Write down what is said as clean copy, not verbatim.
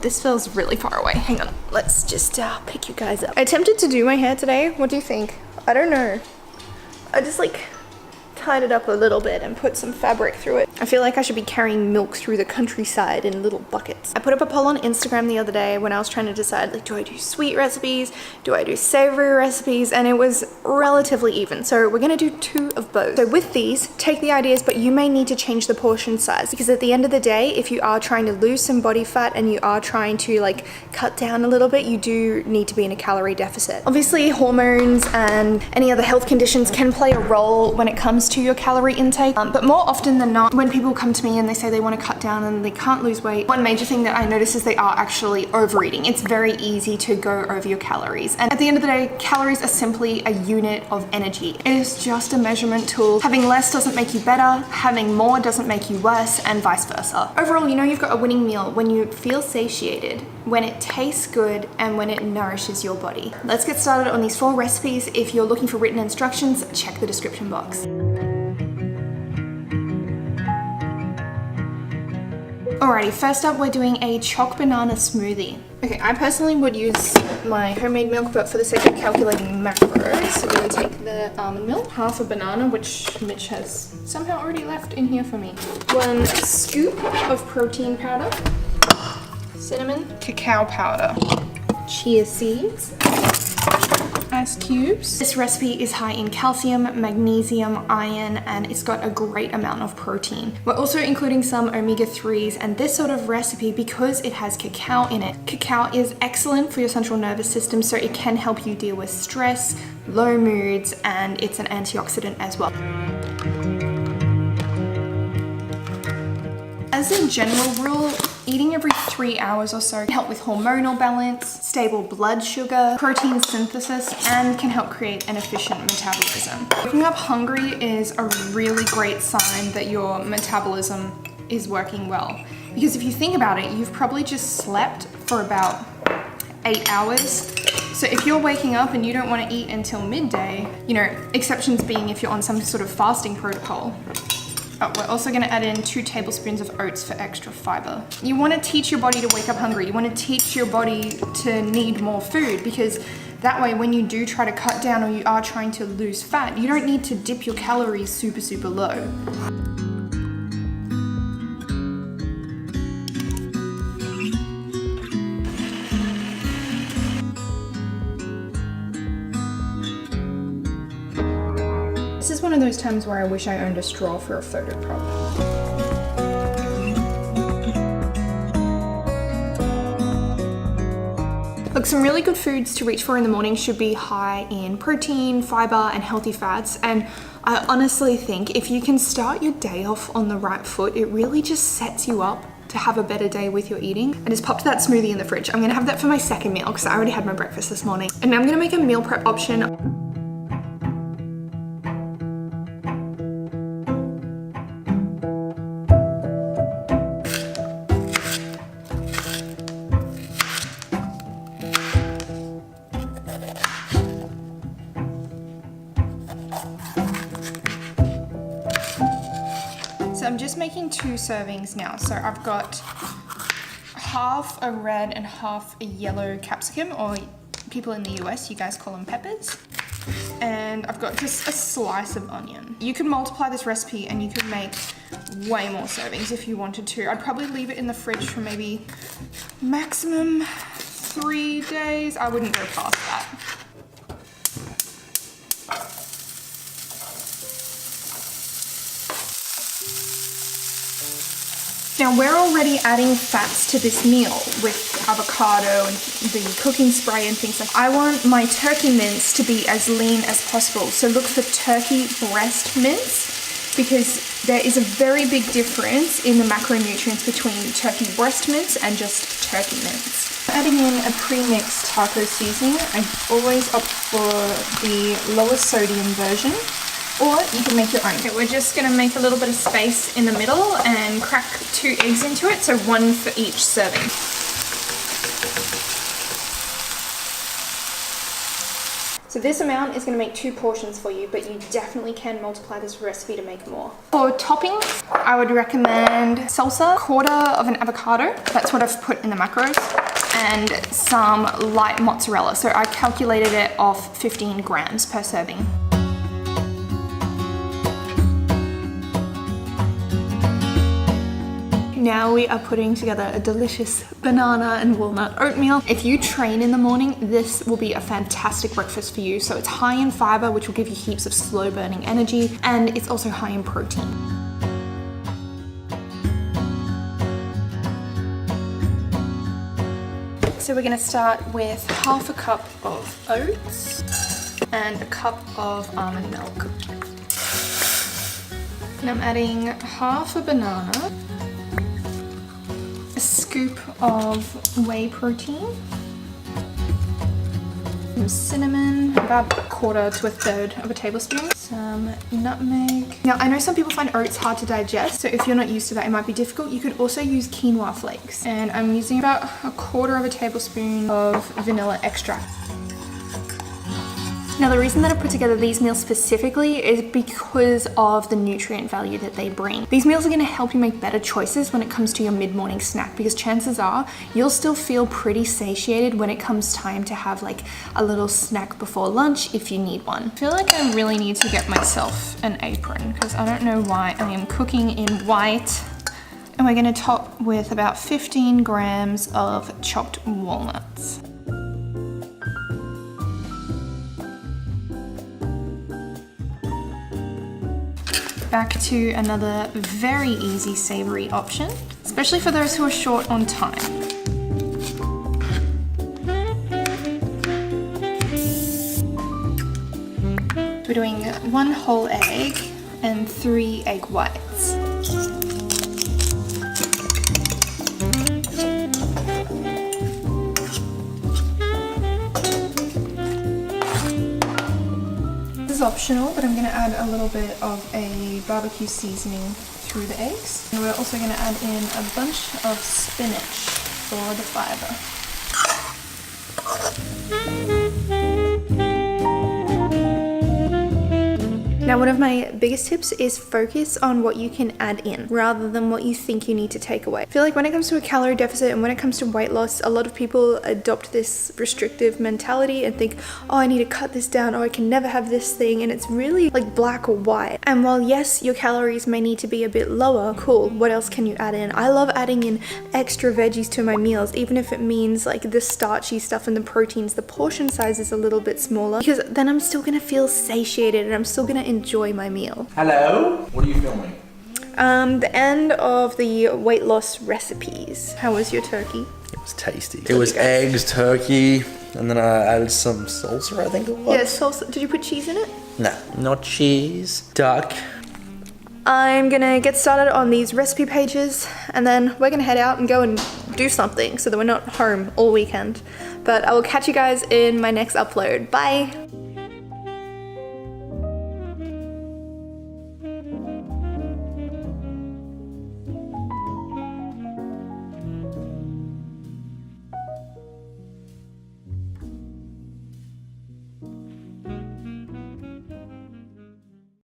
this feels really far away. Hang on, let's just pick you guys up. I attempted to do my hair today. What do you think? I don't know. I just like tied it up a little bit and put some fabric through it. I feel like I should be carrying milk through the countryside in little buckets. I put up a poll on Instagram the other day when I was trying to decide, like, do I do sweet recipes? Do I do savory recipes? And it was relatively even. So we're gonna do 2 of both. So with these, take the ideas, but you may need to change the portion size, because at the end of the day, if you are trying to lose some body fat and you are trying to like cut down a little bit, you do need to be in a calorie deficit. Obviously, hormones and any other health conditions can play a role when it comes to your calorie intake, but more often than not, when people come to me and they say they want to cut down and they can't lose weight, one major thing that I notice is they are actually overeating. It's very easy to go over your calories, and at the end of the day, calories are simply a unit of energy. It is just a measurement tool. Having less doesn't make you better, having more doesn't make you worse, and vice versa. Overall, you know you've got a winning meal when you feel satiated, when it tastes good, and when it nourishes your body. Let's get started on these 4 recipes. If you're looking for written instructions, check the description box. Alrighty, first up we're doing a choc banana smoothie. Okay, I personally would use my homemade milk, but for the sake of calculating macros, we're going to take the almond milk, half a banana, which Mitch has somehow already left in here for me, 1 scoop of protein powder, cinnamon, cacao powder, chia seeds, ice cubes. This recipe is high in calcium, magnesium, iron, and it's got a great amount of protein. We're also including some omega-3s, and this sort of recipe, because it has cacao in it, cacao is excellent for your central nervous system, so it can help you deal with stress, low moods, and it's an antioxidant as well. As a general rule, eating every 3 hours or so can help with hormonal balance, stable blood sugar, protein synthesis, and can help create an efficient metabolism. Waking up hungry is a really great sign that your metabolism is working well. Because if you think about it, you've probably just slept for about 8 hours. So if you're waking up and you don't want to eat until midday, you know, exceptions being if you're on some sort of fasting protocol. Oh, we're also going to add in 2 tablespoons of oats for extra fiber. You want to teach your body to wake up hungry. You want to teach your body to need more food, because that way when you do try to cut down or you are trying to lose fat, you don't need to dip your calories super low. This is one of those times where I wish I owned a straw for a photo prop. Look, some really good foods to reach for in the morning should be high in protein, fiber, and healthy fats. And I honestly think if you can start your day off on the right foot, it really just sets you up to have a better day with your eating. I just popped that smoothie in the fridge. I'm gonna have that for my second meal because I already had my breakfast this morning. And now I'm gonna make a meal prep option. So I'm just making 2 servings now. So I've got half a red and half a yellow capsicum, or people in the US, you guys call them peppers. And I've got just a slice of onion. You could multiply this recipe and you could make way more servings if you wanted to. I'd probably leave it in the fridge for maybe maximum 3 days. I wouldn't go past that. Now we're already adding fats to this meal with avocado and the cooking spray and things like that. I want my turkey mince to be as lean as possible. So look for turkey breast mince, because there is a very big difference in the macronutrients between turkey breast mince and just turkey mince. Adding in a pre-mixed taco seasoning, I always opt for the lower sodium version, or you can make your own. Okay, we're just gonna make a little bit of space in the middle and crack 2 eggs into it, so 1 for each serving. So this amount is going to make 2 portions for you, but you definitely can multiply this recipe to make more. For toppings, I would recommend salsa, 1/4 of an avocado, that's what I've put in the macros, and some light mozzarella. So I calculated it off 15 grams per serving. Now we are putting together a delicious banana and walnut oatmeal. If you train in the morning, this will be a fantastic breakfast for you. So it's high in fiber, which will give you heaps of slow burning energy, and it's also high in protein. So we're gonna start with 1/2 cup of oats and 1 cup of almond milk. And I'm adding 1/2 a banana, a scoop of whey protein, some cinnamon, about 1/4 to 1/3 of a tablespoon, some nutmeg. Now I know some people find oats hard to digest, so if you're not used to that, it might be difficult. You could also use quinoa flakes, and I'm using about 1/4 of a tablespoon of vanilla extract. Now the reason that I put together these meals specifically is because of the nutrient value that they bring. These meals are going to help you make better choices when it comes to your mid-morning snack, because chances are you'll still feel pretty satiated when it comes time to have like a little snack before lunch if you need one. I feel like I really need to get myself an apron because I don't know why I am cooking in white. And we're going to top with about 15 grams of chopped walnuts. Back to another very easy savory option, especially for those who are short on time. We're doing 1 whole egg and 3 egg whites. Optional, but I'm going to add a little bit of a barbecue seasoning through the eggs. And we're also going to add in a bunch of spinach for the fiber. Now, one of my biggest tips is focus on what you can add in rather than what you think you need to take away. I feel like when it comes to a calorie deficit and when it comes to weight loss, a lot of people adopt this restrictive mentality and think, oh, I need to cut this down, or I can never have this thing, and it's really like black or white. And while yes, your calories may need to be a bit lower, cool, what else can you add in? I love adding in extra veggies to my meals, even if it means like the starchy stuff and the proteins. The portion size is a little bit smaller because then I'm still gonna feel satiated and I'm still gonna enjoy my meal. Hello? What are you filming? The end of the weight loss recipes. How was your turkey? It was tasty. It was eggs, turkey, and then I added some salsa, I think it was. Yeah, salsa. Did you put cheese in it? No, not cheese. Duck. I'm gonna get started on these recipe pages, and then we're gonna head out and go and do something so that we're not home all weekend. But I will catch you guys in my next upload. Bye!